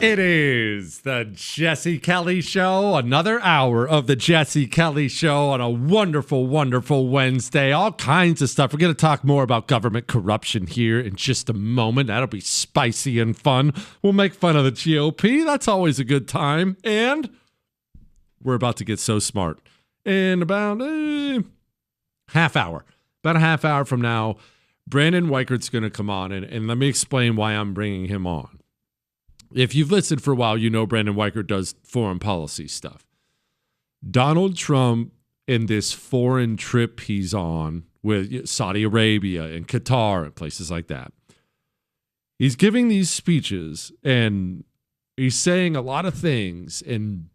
It is the Jesse Kelly Show, another hour of the Jesse Kelly Show on a wonderful, wonderful Wednesday. All kinds of stuff. We're going to talk more about government corruption here in just a moment. That'll be spicy and fun. We'll make fun of the GOP. That's always a good time. And we're about to get so smart. In about about a half hour from now, Brandon Weichert's going to come on, and let me explain why I'm bringing him on. If you've listened for a while, you know Brandon Weichert does foreign policy stuff. Donald Trump, in this foreign trip he's on with Saudi Arabia and Qatar and places like that, he's giving these speeches and he's saying a lot of things, and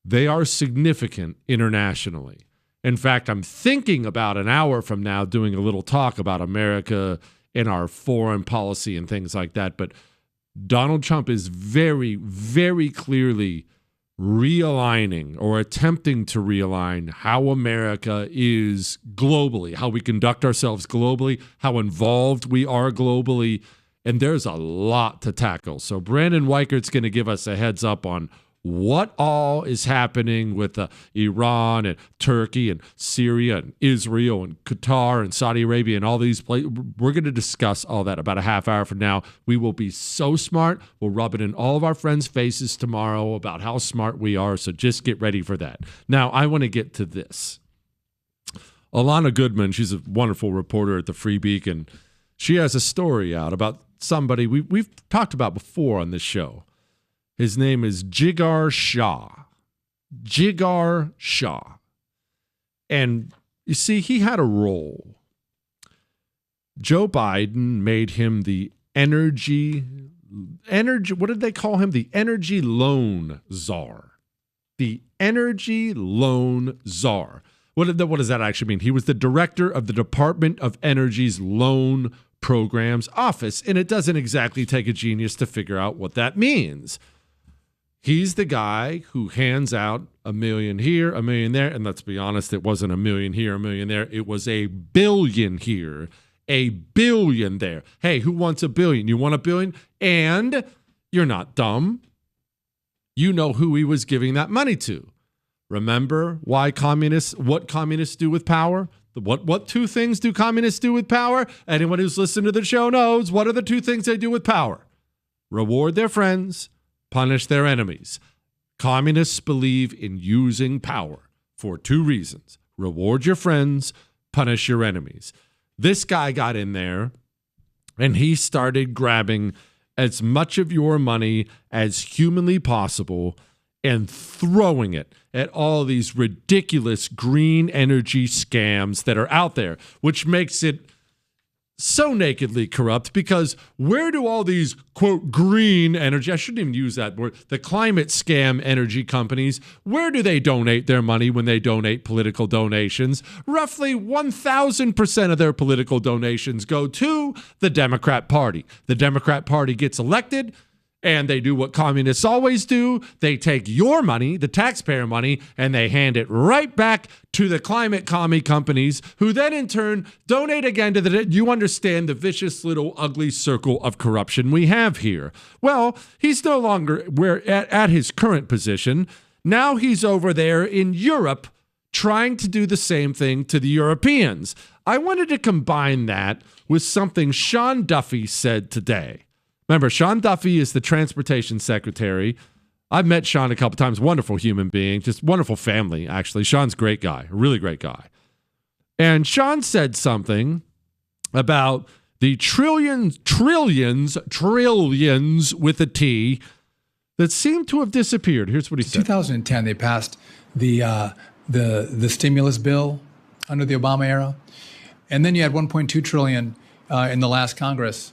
they are significant internationally. In fact, I'm thinking about an hour from now doing a little talk about America and our foreign policy and things like that. But Donald Trump is very, very clearly realigning or attempting to realign how America is globally, how we conduct ourselves globally, how involved we are globally. And there's a lot to tackle. So Brandon Weichert's going to give us a heads up on what all is happening with Iran and Turkey and Syria and Israel and Qatar and Saudi Arabia and all these places. We're going to discuss all that about a half hour from now. We will be so smart. We'll rub it in all of our friends' faces tomorrow about how smart we are. So just get ready for that. Now, I want to get to this. Alana Goodman, she's a wonderful reporter at the Free Beacon. She has a story out about somebody we've talked about before on this show. His name is Jigar Shah. Jigar Shah. And you see, he had a role. Joe Biden made him the energy, what did they call him? The energy loan czar. The energy loan czar. What does that actually mean? He was the director of the Department of Energy's loan programs office, and it doesn't exactly take a genius to figure out what that means. He's the guy who hands out $1 million here, $1 million there. And let's be honest, it wasn't $1 million here, $1 million there. It was $1 billion here, $1 billion there. Hey, who wants $1 billion? You want $1 billion? And you're not dumb. You know who he was giving that money to. Remember what communists do with power? What two things do communists do with power? Anyone who's listened to the show knows what are the two things they do with power? Reward their friends, punish their enemies. Communists believe in using power for two reasons. Reward your friends, punish your enemies. This guy got in there and he started grabbing as much of your money as humanly possible and throwing it at all these ridiculous green energy scams that are out there, which makes it so nakedly corrupt, because where do all these, quote, green energy, I shouldn't even use that word, the climate scam energy companies, where do they donate their money when they donate political donations? Roughly 1,000% of their political donations go to the Democrat Party. The Democrat Party gets elected, and they do what communists always do. They take your money, the taxpayer money, and they hand it right back to the climate commie companies, who then in turn donate again to you understand the vicious little ugly circle of corruption we have here. Well, he's no longer at his current position. Now he's over there in Europe trying to do the same thing to the Europeans. I wanted to combine that with something Sean Duffy said today. Remember, Sean Duffy is the transportation secretary. I've met Sean a couple times. Wonderful human being, just wonderful family, actually. Sean's a great guy, a really great guy. And Sean said something about the trillions with a T that seem to have disappeared. Here's what he said. In 2010, they passed the stimulus bill under the Obama era. And then you had $1.2 trillion in the last Congress.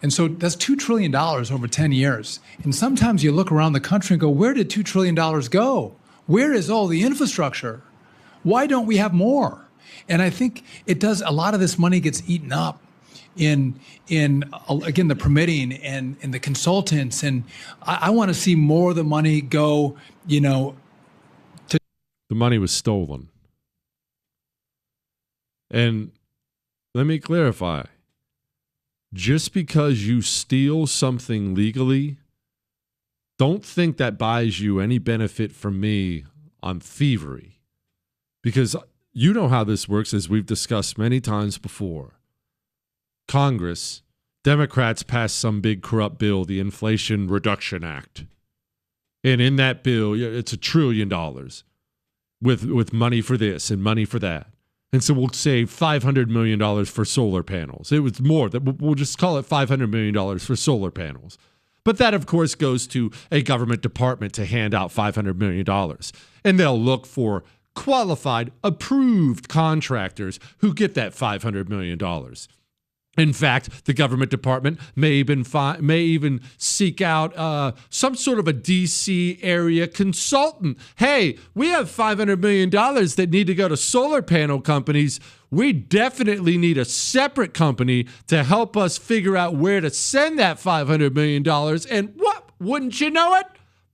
And so that's $2 trillion over 10 years. And sometimes you look around the country and go, where did $2 trillion go? Where is all the infrastructure? Why don't we have more? And I think it does. A lot of this money gets eaten up in again, the permitting and the consultants. And I want to see more of the money go, to. The money was stolen. And let me clarify. Just because you steal something legally don't think that buys you any benefit from me on thievery. Because you know how this works, as we've discussed many times before. Congress, Democrats passed some big corrupt bill, the Inflation Reduction Act. And in that bill, it's $1 trillion with money for this and money for that. And so we'll save $500 million for solar panels. It was more. We'll just call it $500 million for solar panels. But that, of course, goes to a government department to hand out $500 million. And they'll look for qualified, approved contractors who get that $500 million. In fact, the government department may even seek out some sort of a D.C. area consultant. Hey, we have $500 million that need to go to solar panel companies. We definitely need a separate company to help us figure out where to send that $500 million. And what? Wouldn't you know it?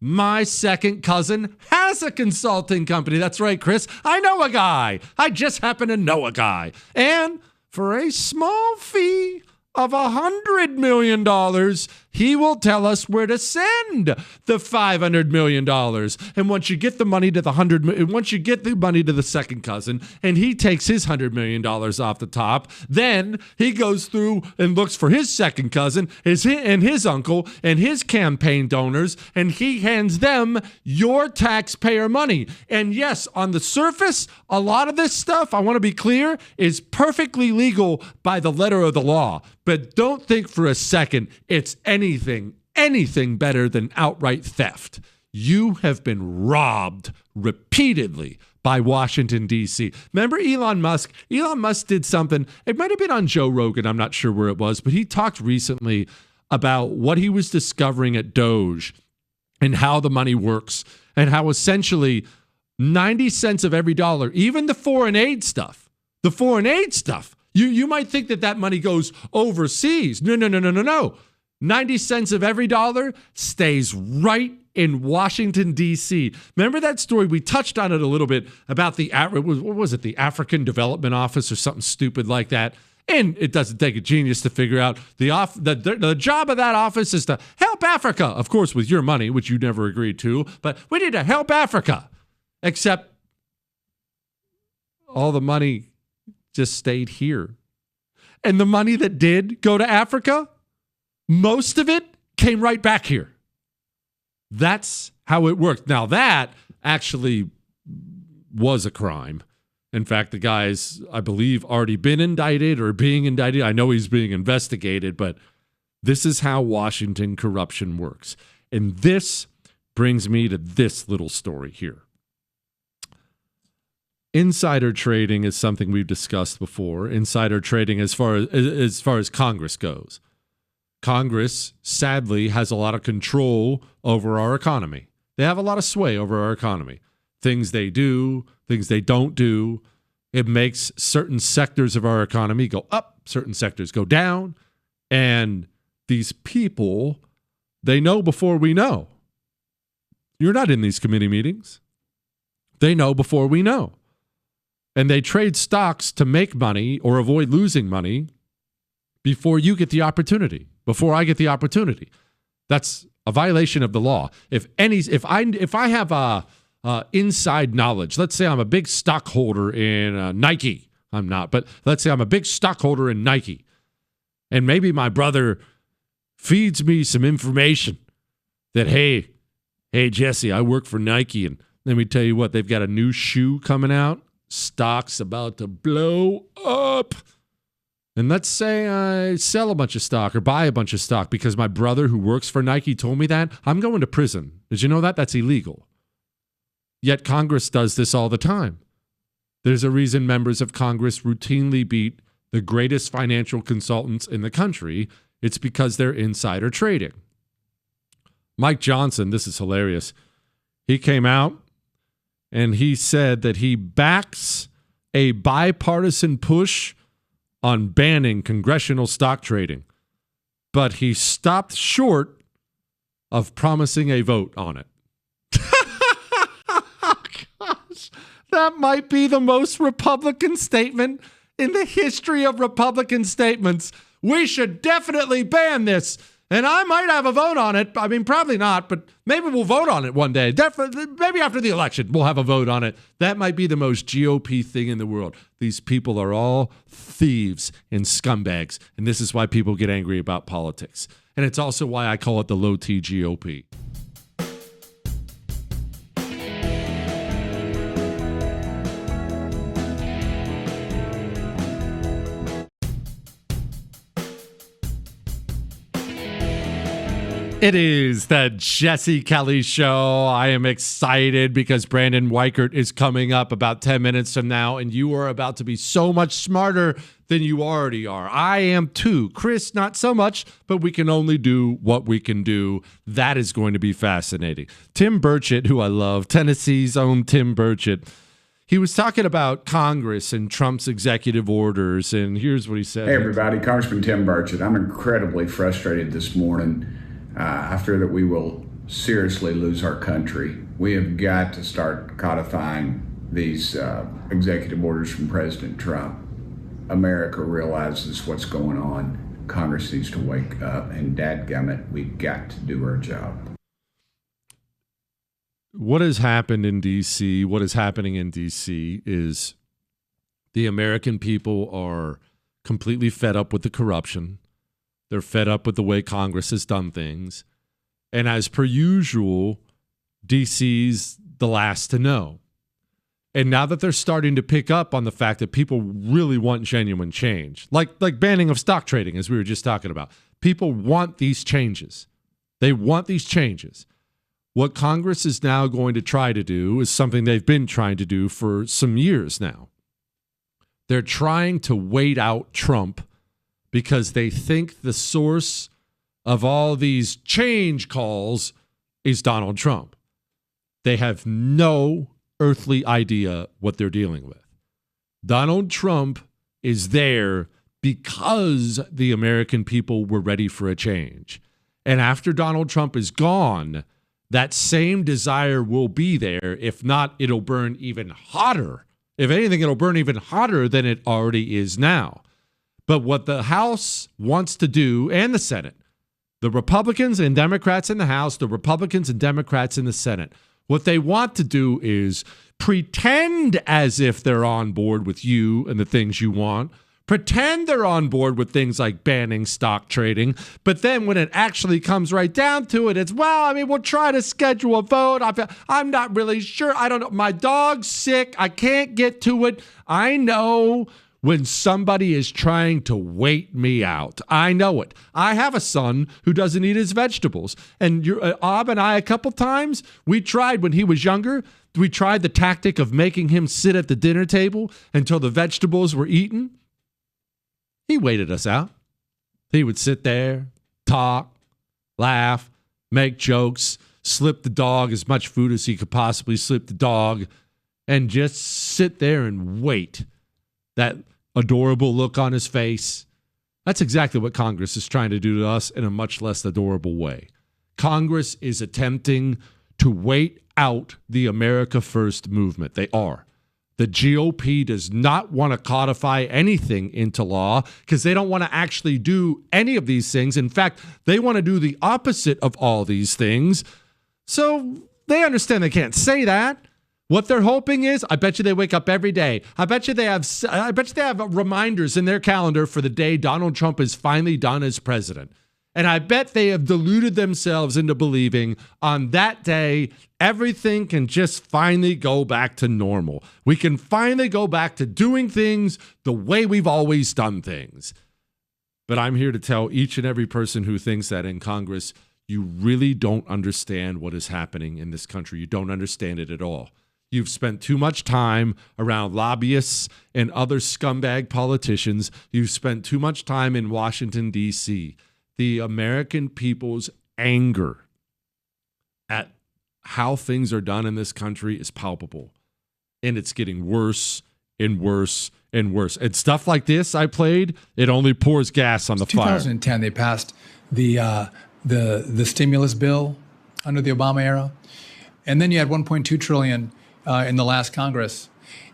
My second cousin has a consulting company. That's right, Chris. I know a guy. I just happen to know a guy. And for a small fee of $100 million, he will tell us where to send the $500 million. And once you get the money to the second cousin, and he takes his $100 million off the top, then he goes through and looks for his second cousin, and his uncle, and his campaign donors, and he hands them your taxpayer money. And yes, on the surface, a lot of this stuff, I want to be clear, is perfectly legal by the letter of the law. But don't think for a second it's anything better than outright theft. You have been robbed repeatedly by Washington, D.C. Remember Elon Musk? Elon Musk did something. It might have been on Joe Rogan. I'm not sure where it was, but he talked recently about what he was discovering at Doge and how the money works and how essentially 90 cents of every dollar, even the foreign aid stuff, you might think that money goes overseas. No. 90 cents of every dollar stays right in Washington, D.C. Remember that story? We touched on it a little bit about the African Development Office or something stupid like that. And it doesn't take a genius to figure out the job of that office is to help Africa, of course, with your money, which you never agreed to. But we need to help Africa. Except all the money just stayed here. And the money that did go to Africa, most of it came right back here. That's how it worked. Now, that actually was a crime. In fact, the guy's, I believe, already been indicted or being indicted. I know he's being investigated, but this is how Washington corruption works. And this brings me to this little story here. Insider trading is something we've discussed before. Insider trading as far as Congress goes. Congress, sadly, has a lot of control over our economy. They have a lot of sway over our economy. Things they do, things they don't do. It makes certain sectors of our economy go up, certain sectors go down. And these people, they know before we know. You're not in these committee meetings. They know before we know. And they trade stocks to make money or avoid losing money before you get the opportunity, before I get the opportunity. That's a violation of the law. If I have inside knowledge, let's say I'm a big stockholder in Nike. I'm not, but let's say I'm a big stockholder in Nike. And maybe my brother feeds me some information that, hey, Jesse, I work for Nike, and let me tell you what, they've got a new shoe coming out. Stock's about to blow up. And let's say I sell a bunch of stock or buy a bunch of stock because my brother who works for Nike told me that. I'm going to prison. Did you know that? That's illegal. Yet Congress does this all the time. There's a reason members of Congress routinely beat the greatest financial consultants in the country. It's because they're insider trading. Mike Johnson, this is hilarious. He came out and he said that he backs a bipartisan push on banning congressional stock trading, but he stopped short of promising a vote on it. Oh, gosh, that might be the most Republican statement in the history of Republican statements. We should definitely ban this. And I might have a vote on it. I mean, probably not, but maybe we'll vote on it one day. Definitely, maybe after the election, we'll have a vote on it. That might be the most GOP thing in the world. These people are all thieves and scumbags, and this is why people get angry about politics. And it's also why I call it the low T GOP. It is the Jesse Kelly Show. I am excited because Brandon Weichert is coming up about 10 minutes from now, and you are about to be so much smarter than you already are. I am too. Chris, not so much, but we can only do what we can do. That is going to be fascinating. Tim Burchett, who I love, Tennessee's own Tim Burchett, he was talking about Congress and Trump's executive orders, and here's what he said. Hey, everybody. Congressman Tim Burchett. I'm incredibly frustrated this morning. I fear that we will seriously lose our country. We have got to start codifying these executive orders from President Trump. America realizes what's going on. Congress needs to wake up, and dadgummit, we've got to do our job. What has happened in D.C., what is happening in D.C. is the American people are completely fed up with the corruption. They're fed up with the way Congress has done things. And as per usual, DC's the last to know. And now that they're starting to pick up on the fact that people really want genuine change, like banning of stock trading, as we were just talking about, people want these changes. They want these changes. What Congress is now going to try to do is something they've been trying to do for some years now. They're trying to wait out Trump because they think the source of all these change calls is Donald Trump. They have no earthly idea what they're dealing with. Donald Trump is there because the American people were ready for a change. And after Donald Trump is gone, that same desire will be there. If not, it'll burn even hotter. If anything, it'll burn even hotter than it already is now. But what the House wants to do, and the Senate, the Republicans and Democrats in the House, the Republicans and Democrats in the Senate, what they want to do is pretend as if they're on board with you and the things you want. Pretend they're on board with things like banning stock trading. But then when it actually comes right down to it, it's, well, I mean, we'll try to schedule a vote. I'm not really sure. I don't know. My dog's sick. I can't get to it. I know when somebody is trying to wait me out. I know it. I have a son who doesn't eat his vegetables. And Ab and I, a couple times, we tried when he was younger, we tried the tactic of making him sit at the dinner table until the vegetables were eaten. He waited us out. He would sit there, talk, laugh, make jokes, slip the dog as much food as he could possibly slip the dog, and just sit there and wait. That adorable look on his face. That's exactly what Congress is trying to do to us in a much less adorable way. Congress is attempting to wait out the America First movement. They are. The GOP does not want to codify anything into law because they don't want to actually do any of these things. In fact, they want to do the opposite of all these things. So they understand they can't say that. What they're hoping is, I bet you they wake up every day. I bet you they have reminders in their calendar for the day Donald Trump is finally done as president. And I bet they have deluded themselves into believing on that day, everything can just finally go back to normal. We can finally go back to doing things the way we've always done things. But I'm here to tell each and every person who thinks that in Congress, you really don't understand what is happening in this country. You don't understand it at all. You've spent too much time around lobbyists and other scumbag politicians. You've spent too much time in Washington, D.C. The American people's anger at how things are done in this country is palpable. And it's getting worse and worse and worse. And stuff like this I played, it only pours gas on the fire. 2010, they passed the stimulus bill under the Obama era. And then you had $1.2 trillion in the last Congress.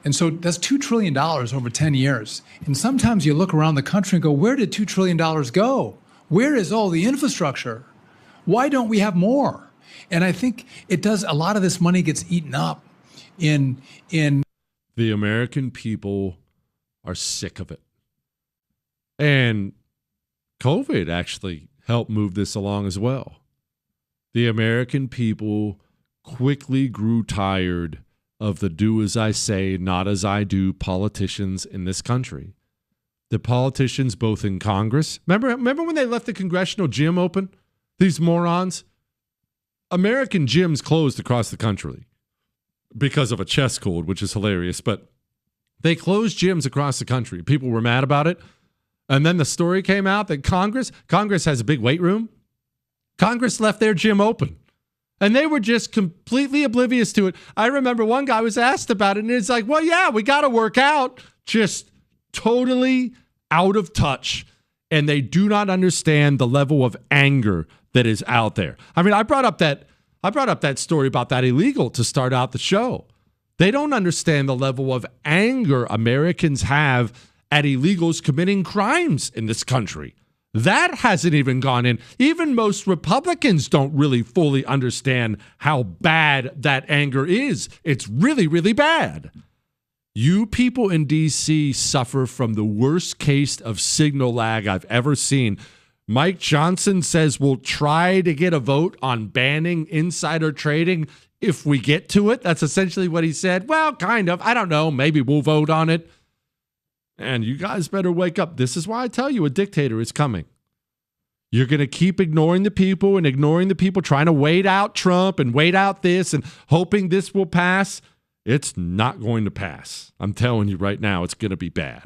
And so that's $2 trillion over 10 years. And sometimes you look around the country and go, where did $2 trillion go? Where is all the infrastructure? Why don't we have more? And I think it does. A lot of this money gets eaten up in the American people are sick of it. And COVID actually helped move this along as well. The American people quickly grew tired of the do as I say, not as I do politicians in this country. The politicians both in Congress. Remember when they left the congressional gym open? These morons? American gyms closed across the country because of a chess cold, which is hilarious. But they closed gyms across the country. People were mad about it. And then the story came out that Congress has a big weight room. Congress left their gym open. And they were just completely oblivious to it. I remember one guy was asked about it, and it's like, well, yeah, we got to work out. Just totally out of touch. And they do not understand the level of anger that is out there. I mean, I brought up that story about that illegal to start out the show. They don't understand the level of anger Americans have at illegals committing crimes in this country. That hasn't even gone in. Even most Republicans don't really fully understand how bad that anger is. It's really, really bad. You people in D.C. suffer from the worst case of signal lag I've ever seen. Mike Johnson says we'll try to get a vote on banning insider trading if we get to it. That's essentially what he said. Well, kind of. I don't know. Maybe we'll vote on it. And you guys better wake up. This is why I tell you a dictator is coming. You're going to keep ignoring the people and ignoring the people, trying to wait out Trump and wait out this and hoping this will pass. It's not going to pass. I'm telling you right now, it's going to be bad.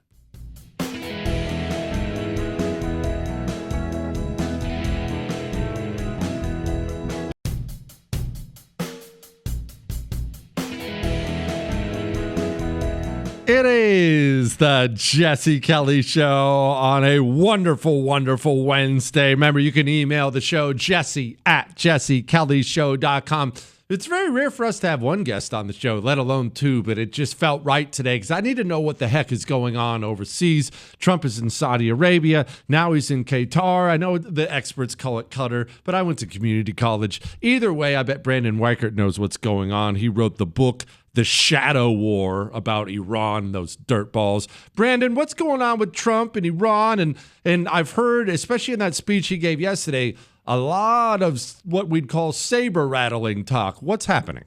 It is the Jesse Kelly Show on a wonderful, wonderful Wednesday. Remember, you can email the show, jesse@jessekellyshow.com. It's very rare for us to have one guest on the show, let alone two, but it just felt right today because I need to know what the heck is going on overseas. Trump is in Saudi Arabia. Now he's in Qatar. I know the experts call it Qatar, but I went to community college. Either way, I bet Brandon Weichert knows what's going on. He wrote the book, The Shadow War, about Iran, those dirtballs. Brandon, what's going on with Trump and Iran? And I've heard, especially in that speech he gave yesterday, a lot of what we'd call saber-rattling talk. What's happening?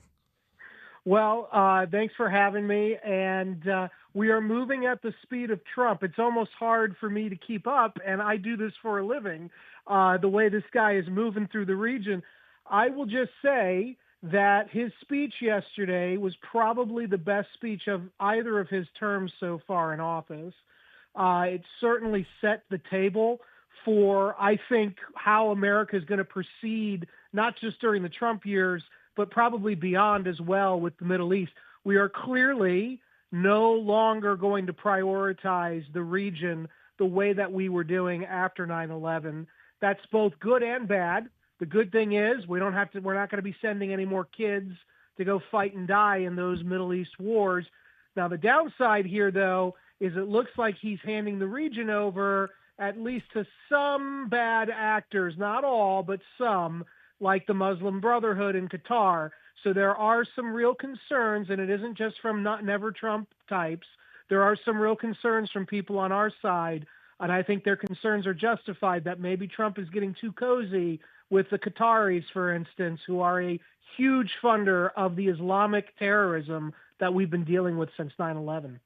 Well, thanks for having me. And we are moving at the speed of Trump. It's almost hard for me to keep up, and I do this for a living, the way this guy is moving through the region. I will just say that his speech yesterday was probably the best speech of either of his terms so far in office. It certainly set the table for, I think, how America is going to proceed, not just during the Trump years, but probably beyond as well with the Middle East. We are clearly no longer going to prioritize the region the way that we were doing after 9/11. That's both good and bad. The good thing is we're not going to be sending any more kids to go fight and die in those Middle East wars. Now, the downside here, though, is it looks like he's handing the region over at least to some bad actors, not all, but some, like the Muslim Brotherhood in Qatar. So there are some real concerns, and it isn't just from never Trump types. There are some real concerns from people on our side, and I think their concerns are justified that maybe Trump is getting too cozy with the Qataris, for instance, who are a huge funder of the Islamic terrorism that we've been dealing with since 9/11.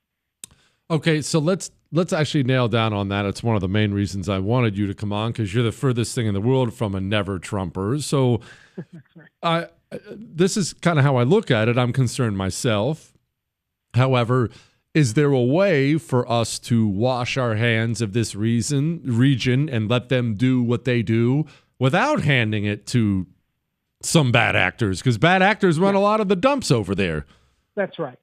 Okay, so let's actually nail down on that. It's one of the main reasons I wanted you to come on, because you're the furthest thing in the world from a never Trumper. So this is kind of how I look at it. I'm concerned myself. However, is there a way for us to wash our hands of this region and let them do what they do without handing it to some bad actors? Because bad actors run a lot of the dumps over there. That's right.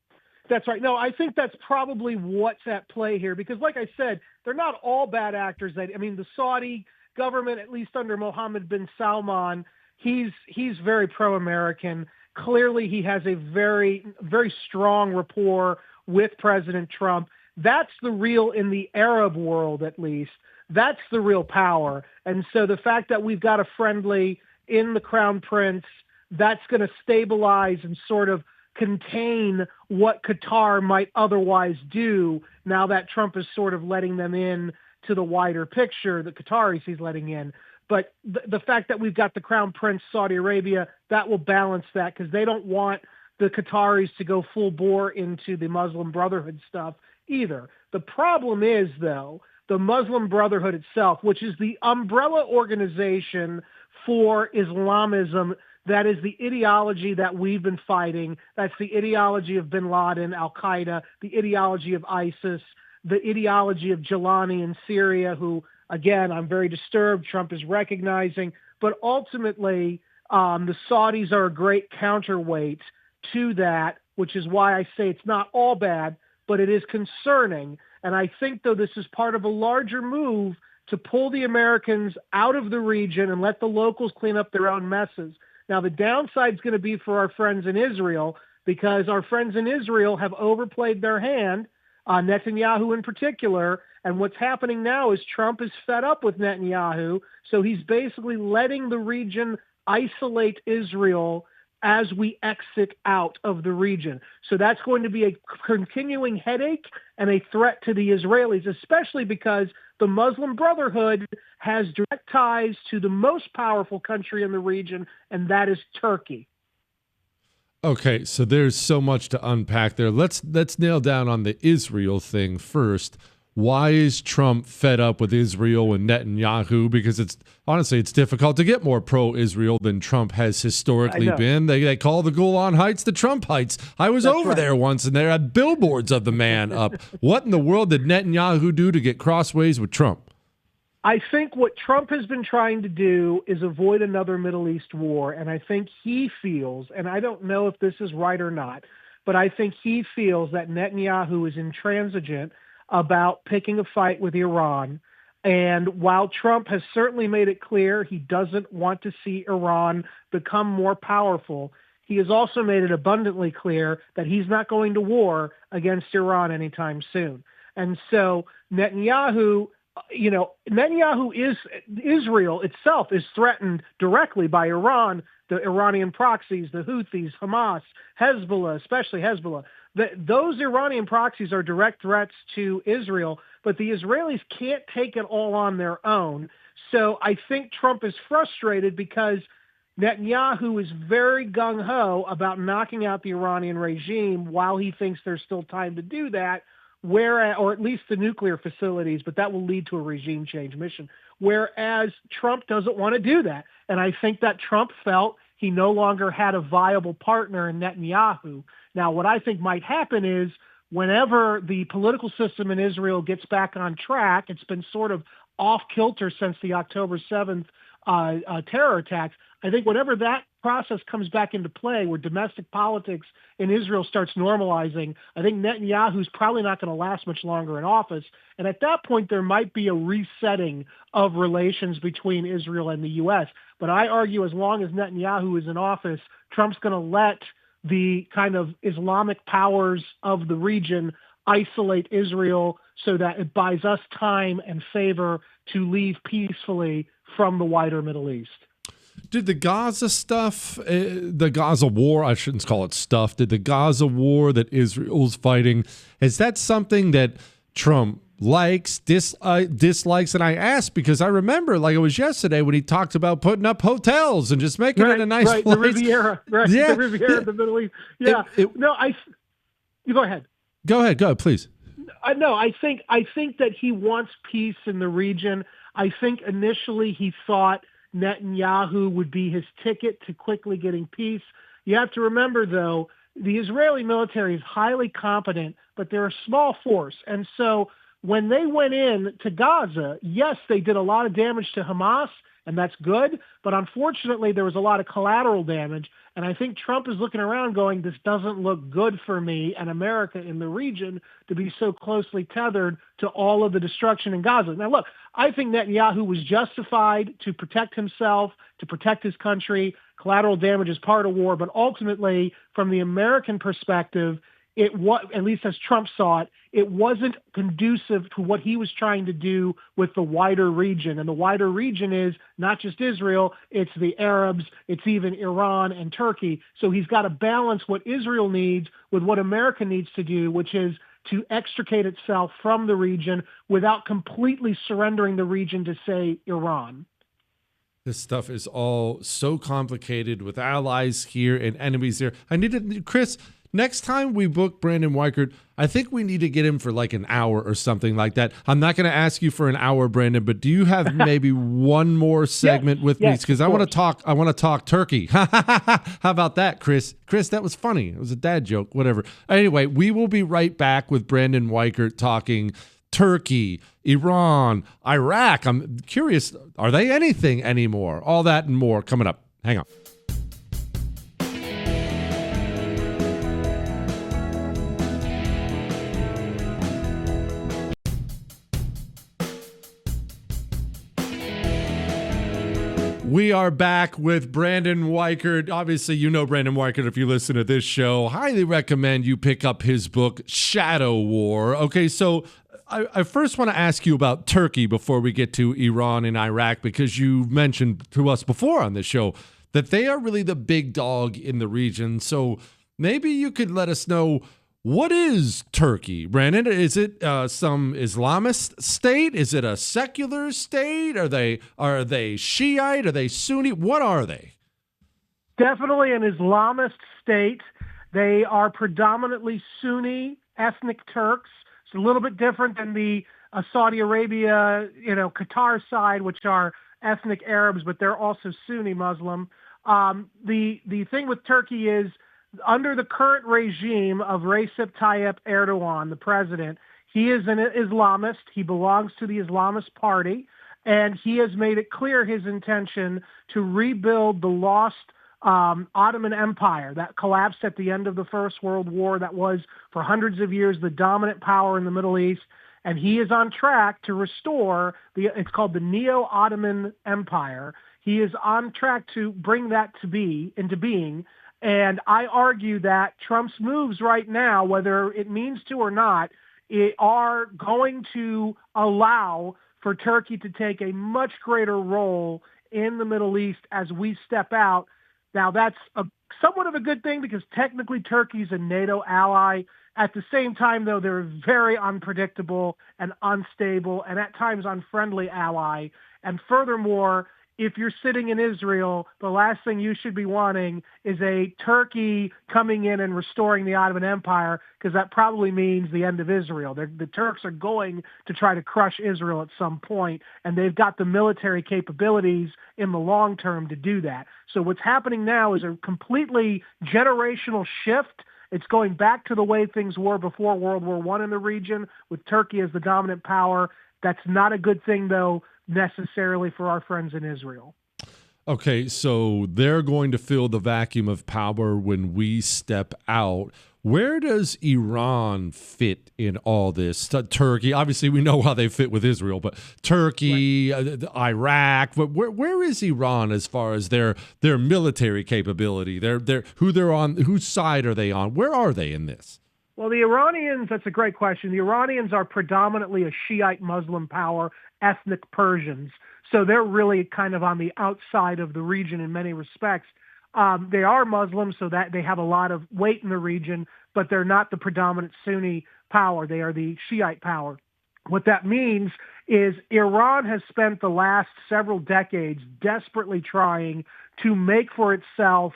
That's right. No, I think that's probably what's at play here because, like I said, they're not all bad actors. I mean, the Saudi government, at least under Mohammed bin Salman, he's very pro-American. Clearly, he has a very, very strong rapport with President Trump. That's the real, in the Arab world at least, That's the real power. And so the fact that we've got a friendly in the Crown Prince, that's going to stabilize and sort of contain what Qatar might otherwise do now that Trump is sort of letting them in to the wider picture, the Qataris he's letting in. But the fact that we've got the Crown Prince, Saudi Arabia, that will balance that because they don't want the Qataris to go full bore into the Muslim Brotherhood stuff either. The problem is, though, the Muslim Brotherhood itself, which is the umbrella organization for Islamism, that is the ideology that we've been fighting. That's the ideology of bin Laden, al-Qaeda, the ideology of ISIS, the ideology of Jelani in Syria, who, again, I'm very disturbed Trump is recognizing. But ultimately, the Saudis are a great counterweight to that, which is why I say it's not all bad, but it is concerning. And I think, though, this is part of a larger move to pull the Americans out of the region and let the locals clean up their own messes. Now, the downside is going to be for our friends in Israel because our friends in Israel have overplayed their hand, Netanyahu in particular. And what's happening now is Trump is fed up with Netanyahu. So he's basically letting the region isolate Israel as we exit out of the region. So that's going to be a continuing headache and a threat to the Israelis, especially because the Muslim Brotherhood has direct ties to the most powerful country in the region, and that is Turkey. Okay, so there's so much to unpack there. Let's nail down on the Israel thing first. Why is Trump fed up with Israel and Netanyahu? Because it's difficult to get more pro-Israel than Trump has historically been. They call the Golan Heights the Trump Heights. I was over there once, and they had billboards of the man up. What in the world did Netanyahu do to get crossways with Trump? I think what Trump has been trying to do is avoid another Middle East war, and I think he feels, and I don't know if this is right or not, but I think he feels that Netanyahu is intransigent about picking a fight with Iran. And while Trump has certainly made it clear he doesn't want to see Iran become more powerful, he has also made it abundantly clear that he's not going to war against Iran anytime soon. And so Netanyahu Israel itself is threatened directly by Iran, the Iranian proxies, the Houthis, Hamas, Hezbollah, especially Hezbollah. Those Iranian proxies are direct threats to Israel, but the Israelis can't take it all on their own. So I think Trump is frustrated because Netanyahu is very gung-ho about knocking out the Iranian regime while he thinks there's still time to do that, or at least the nuclear facilities, but that will lead to a regime change mission. Whereas Trump doesn't want to do that. And I think that Trump felt he no longer had a viable partner in Netanyahu. Now, what I think might happen is whenever the political system in Israel gets back on track, it's been sort of off kilter since the October 7th terror attacks. I think whenever that process comes back into play, where domestic politics in Israel starts normalizing, I think Netanyahu's probably not going to last much longer in office. And at that point, there might be a resetting of relations between Israel and the U.S. But I argue as long as Netanyahu is in office, Trump's going to let the kind of Islamic powers of the region isolate Israel so that it buys us time and favor to leave peacefully from the wider Middle East. Did the Gaza stuff, the Gaza war, I shouldn't call it stuff, did the Gaza war that Israel's fighting, is that something that Trump likes, dislikes? And I ask because I remember, like it was yesterday, when he talked about putting up hotels and just making it a nice place. The Riviera, Yeah. The Riviera of the Middle East. Yeah. You go ahead. Go ahead, please. I think that he wants peace in the region. I think initially he thought Netanyahu would be his ticket to quickly getting peace. You have to remember, though, the Israeli military is highly competent, but they're a small force. And so when they went in to Gaza, yes, they did a lot of damage to Hamas, and that's good. But unfortunately, there was a lot of collateral damage. And I think Trump is looking around going, this doesn't look good for me and America in the region to be so closely tethered to all of the destruction in Gaza. Now, look, I think Netanyahu was justified to protect himself, to protect his country. Collateral damage is part of war. But ultimately, from the American perspective, at least as Trump saw it, it wasn't conducive to what he was trying to do with the wider region. And the wider region is not just Israel, it's the Arabs, it's even Iran and Turkey. So he's got to balance what Israel needs with what America needs to do, which is to extricate itself from the region without completely surrendering the region to, say, Iran. This stuff is all so complicated with allies here and enemies there. Chris, next time we book Brandon Weichert, I think we need to get him for like an hour or something like that. I'm not going to ask you for an hour, Brandon, but do you have maybe one more segment with me? Because I want to talk Turkey. How about that, Chris? Chris, that was funny. It was a dad joke, whatever. Anyway, we will be right back with Brandon Weichert talking Turkey, Iran, Iraq. I'm curious, are they anything anymore? All that and more coming up. Hang on. We are back with Brandon Weichert. Obviously, you know Brandon Weichert if you listen to this show. Highly recommend you pick up his book, Shadow War. Okay, so I first want to ask you about Turkey before we get to Iran and Iraq, because you mentioned to us before on this show that they are really the big dog in the region. So maybe you could let us know, what is Turkey, Brandon? Is it some Islamist state? Is it a secular state? Are they Shiite? Are they Sunni? What are they? Definitely an Islamist state. They are predominantly Sunni ethnic Turks. It's a little bit different than the Saudi Arabia, Qatar side, which are ethnic Arabs, but they're also Sunni Muslim. The thing with Turkey is, under the current regime of Recep Tayyip Erdogan, the president, he is an Islamist. He belongs to the Islamist party, and he has made it clear his intention to rebuild the lost Ottoman Empire that collapsed at the end of the First World War, that was for hundreds of years the dominant power in the Middle East. And he is on track to restore it's called the Neo-Ottoman Empire. He is on track to bring that into being. And I argue that Trump's moves right now, whether it means to or not, are going to allow for Turkey to take a much greater role in the Middle East as we step out. Now, that's somewhat of a good thing because technically Turkey's a NATO ally. At the same time, though, they're a very unpredictable and unstable and at times unfriendly ally. And furthermore, if you're sitting in Israel, the last thing you should be wanting is a Turkey coming in and restoring the Ottoman Empire, because that probably means the end of Israel. The Turks are going to try to crush Israel at some point, and they've got the military capabilities in the long term to do that. So what's happening now is a completely generational shift. It's going back to the way things were before World War I in the region, with Turkey as the dominant power. That's not a good thing, though, necessarily for our friends in Israel. Okay, so they're going to fill the vacuum of power when we step out. Where does Iran fit in all this? Turkey, obviously we know how they fit with Israel, but Turkey, right. Iraq, but where is Iran as far as their military capability? Whose side are they on? Where are they in this? Well, the Iranians, that's a great question. The Iranians are predominantly a Shiite Muslim power, ethnic Persians. So they're really kind of on the outside of the region in many respects. They are Muslims, so that they have a lot of weight in the region, but they're not the predominant Sunni power. They are the Shiite power. What that means is Iran has spent the last several decades desperately trying to make itself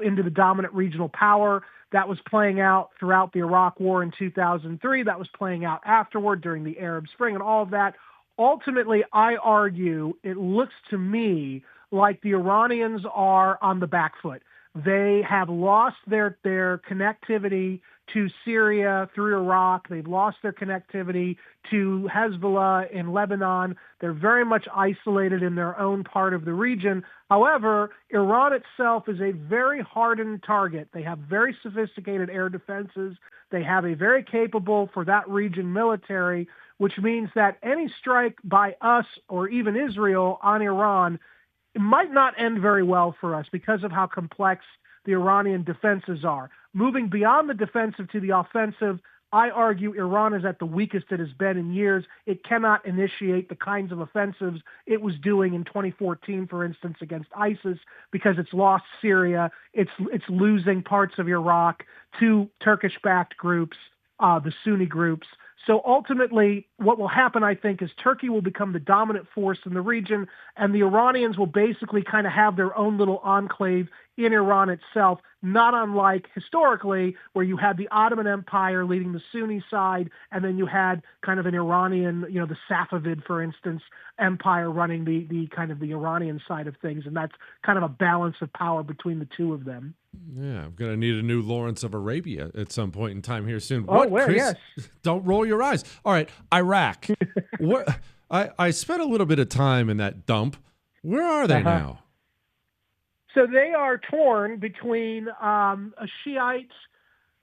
into the dominant regional power. That was playing out throughout the Iraq War in 2003. That was playing out afterward during the Arab Spring and all of that. Ultimately, I argue, it looks to me like the Iranians are on the back foot. They have lost their connectivity to Syria through Iraq. They've lost their connectivity to Hezbollah in Lebanon. They're very much isolated in their own part of the region. However, Iran itself is a very hardened target. They have very sophisticated air defenses. They have a very capable, for that region, military, which means that any strike by us or even Israel on Iran, it might not end very well for us because of how complex the Iranian defenses are. Moving beyond the defensive to the offensive, I argue Iran is at the weakest it has been in years. It cannot initiate the kinds of offensives it was doing in 2014, for instance, against ISIS, because it's lost Syria. It's losing parts of Iraq to Turkish-backed groups, the Sunni groups. So ultimately, what will happen, I think, is Turkey will become the dominant force in the region, and the Iranians will basically kind of have their own little enclave in Iran itself, not unlike historically, where you had the Ottoman Empire leading the Sunni side, and then you had kind of an Iranian, the Safavid, for instance, empire running the kind of the Iranian side of things, and that's kind of a balance of power between the two of them. Yeah, I'm going to need a new Lawrence of Arabia at some point in time here soon. Oh, where? Chris? Yes. Don't roll your eyes. All right, Iraq. I spent a little bit of time in that dump. Where are they now? So they are torn between a Shiite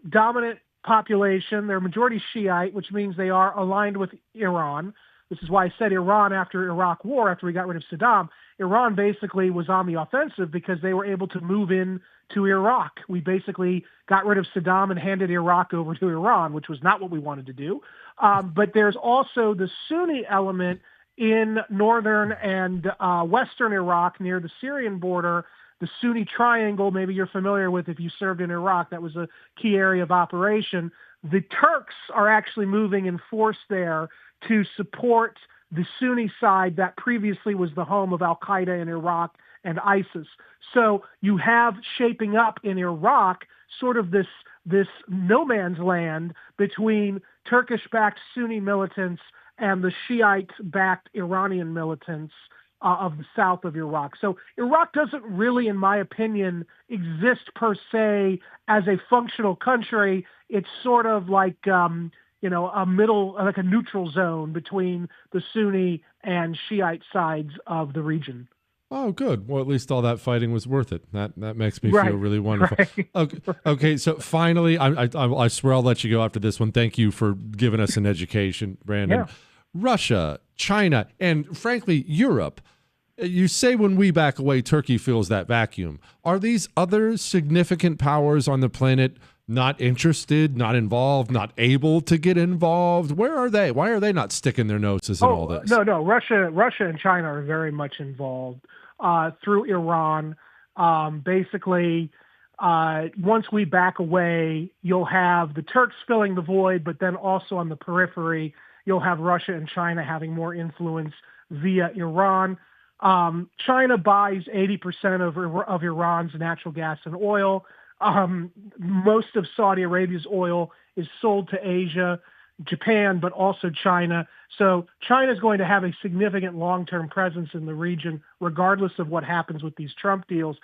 dominant population. They're majority Shiite, which means they are aligned with Iran. This is why I said Iran after Iraq War, after we got rid of Saddam. Iran basically was on the offensive because they were able to move in to Iraq. We basically got rid of Saddam and handed Iraq over to Iran, which was not what we wanted to do. But there's also the Sunni element in northern and western Iraq near the Syrian border. The Sunni Triangle, maybe you're familiar with if you served in Iraq. That was a key area of operation. The Turks are actually moving in force there to support the Sunni side that previously was the home of al-Qaeda in Iraq and ISIS. So you have shaping up in Iraq sort of this no man's land between Turkish-backed Sunni militants and the Shiite-backed Iranian militants of the south of Iraq. So Iraq doesn't really, in my opinion, exist per se as a functional country. It's sort of like, a middle, like a neutral zone between the Sunni and Shiite sides of the region. Oh, good. Well, at least all that fighting was worth it. That makes me feel really wonderful. Right. Okay, so finally, I swear I'll let you go after this one. Thank you for giving us an education, Brandon. Yeah. Russia, China, and frankly, Europe. You say when we back away, Turkey fills that vacuum. Are these other significant powers on the planet not interested, not involved, not able to get involved? Where are they? Why are they not sticking their noses in all this? No. Russia and China are very much involved through Iran. Basically, once we back away, you'll have the Turks filling the void, but then also on the periphery, you'll have Russia and China having more influence via Iran. China buys 80% of Iran's natural gas and oil. Most of Saudi Arabia's oil is sold to Asia, Japan, but also China. So China is going to have a significant long-term presence in the region, regardless of what happens with these Trump deals.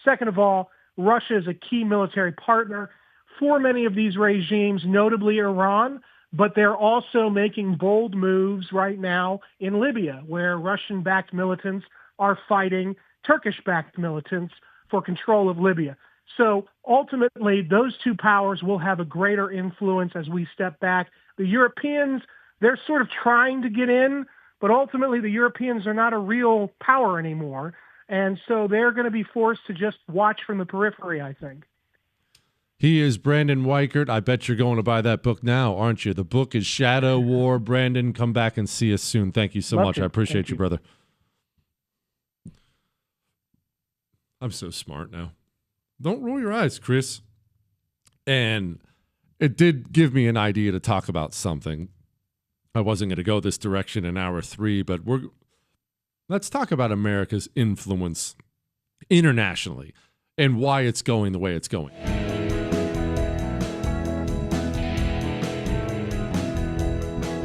Second of all, Russia is a key military partner for many of these regimes, notably Iran, but they're also making bold moves right now in Libya, where Russian-backed militants are fighting Turkish-backed militants for control of Libya. So ultimately, those two powers will have a greater influence as we step back. The Europeans, they're sort of trying to get in, but ultimately the Europeans are not a real power anymore. And so they're going to be forced to just watch from the periphery, I think. He is Brandon Weichert. I bet you're going to buy that book now, aren't you? The book is Shadow War. Brandon, come back and see us soon. Thank you so much. I appreciate you, brother. I'm so smart now. Don't roll your eyes, Chris. And it did give me an idea to talk about something. I wasn't going to go this direction in hour 3, but let's talk about America's influence internationally and why it's going the way it's going.